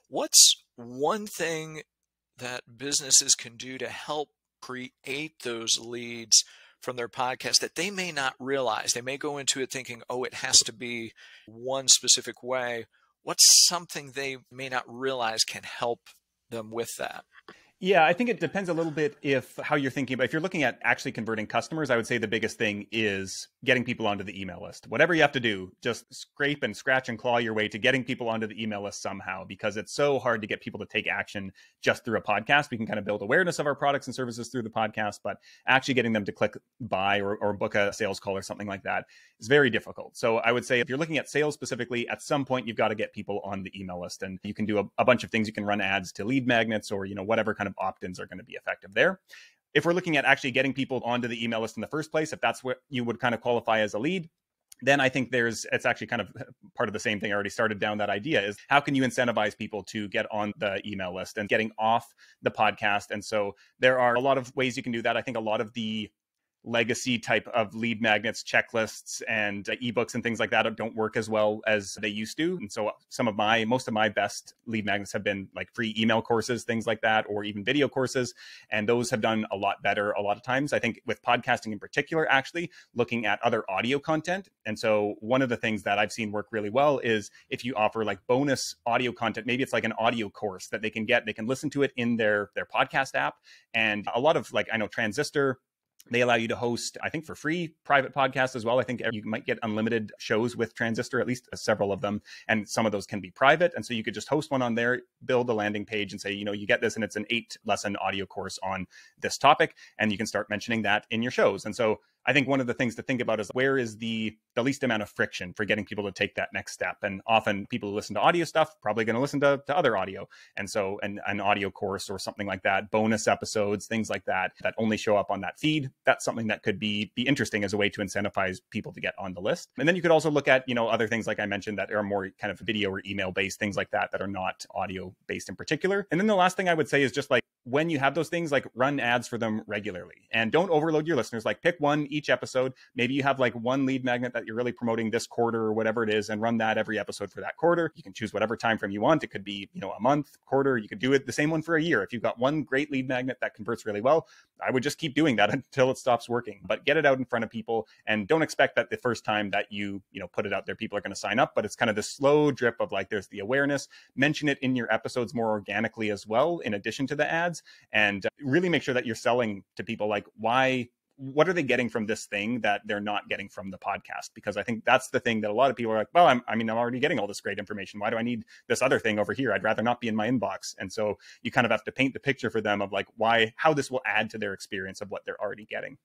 What's one thing that businesses can do to help create those leads from their podcast that they may not realize? They may go into it thinking, oh, it has to be one specific way. What's something they may not realize can help them with that? Yeah, I think it depends a little bit if how you're thinking. But if you're looking at actually converting customers, I would say the biggest thing is getting people onto the email list. Whatever you have to do, just scrape and scratch and claw your way to getting people onto the email list somehow, because it's so hard to get people to take action just through a podcast. We can kind of build awareness of our products and services through the podcast, but actually getting them to click buy or book a sales call or something like that is very difficult. So I would say if you're looking at sales specifically, at some point you've got to get people on the email list, and you can do a bunch of things. You can run ads to lead magnets, or whatever kind of opt-ins are going to be effective there. If we're looking at actually getting people onto the email list in the first place, if that's what you would kind of qualify as a lead, then I think it's actually kind of part of the same thing. I already started down that idea, is how can you incentivize people to get on the email list and getting off the podcast? And so there are a lot of ways you can do that. I think a lot of the legacy type of lead magnets, checklists, and ebooks and things like that don't work as well as they used to. And so most of my best lead magnets have been like free email courses, things like that, or even video courses. And those have done a lot better a lot of times. I think with podcasting in particular, actually looking at other audio content. And so one of the things that I've seen work really well is if you offer like bonus audio content, maybe it's like an audio course that they can listen to it in their podcast app. And a lot of, like, I know Transistor, they allow you to host, I think, for free private podcasts as well. I think you might get unlimited shows with Transistor, at least several of them. And some of those can be private. And so you could just host one on there, build a landing page and say, you get this, and it's an 8-lesson audio course on this topic. And you can start mentioning that in your shows. And so I think one of the things to think about is where is the least amount of friction for getting people to take that next step. And often people who listen to audio stuff probably going to listen to other audio. And so an audio course or something like that, bonus episodes, things like that only show up on that feed. That's something that could be interesting as a way to incentivize people to get on the list. And then you could also look at, other things like I mentioned that are more kind of video or email based, things like that are not audio based in particular. And then the last thing I would say is just like, when you have those things, like run ads for them regularly, and don't overload your listeners. Like pick one each episode. Maybe you have like one lead magnet that you're really promoting this quarter or whatever it is, and run that every episode for that quarter. You can choose whatever time frame you want. It could be, a month, quarter. You could do it the same one for a year. If you've got one great lead magnet that converts really well, I would just keep doing that until it stops working. But get it out in front of people, and don't expect that the first time that you put it out there, people are going to sign up. But it's kind of this slow drip of like, there's the awareness. Mention it in your episodes more organically as well, in addition to the ads, and really make sure that you're selling to people like, what are they getting from this thing that they're not getting from the podcast? Because I think that's the thing that a lot of people are like, well, I'm already getting all this great information. Why do I need this other thing over here? I'd rather not be in my inbox. And so you kind of have to paint the picture for them of like how this will add to their experience of what they're already getting.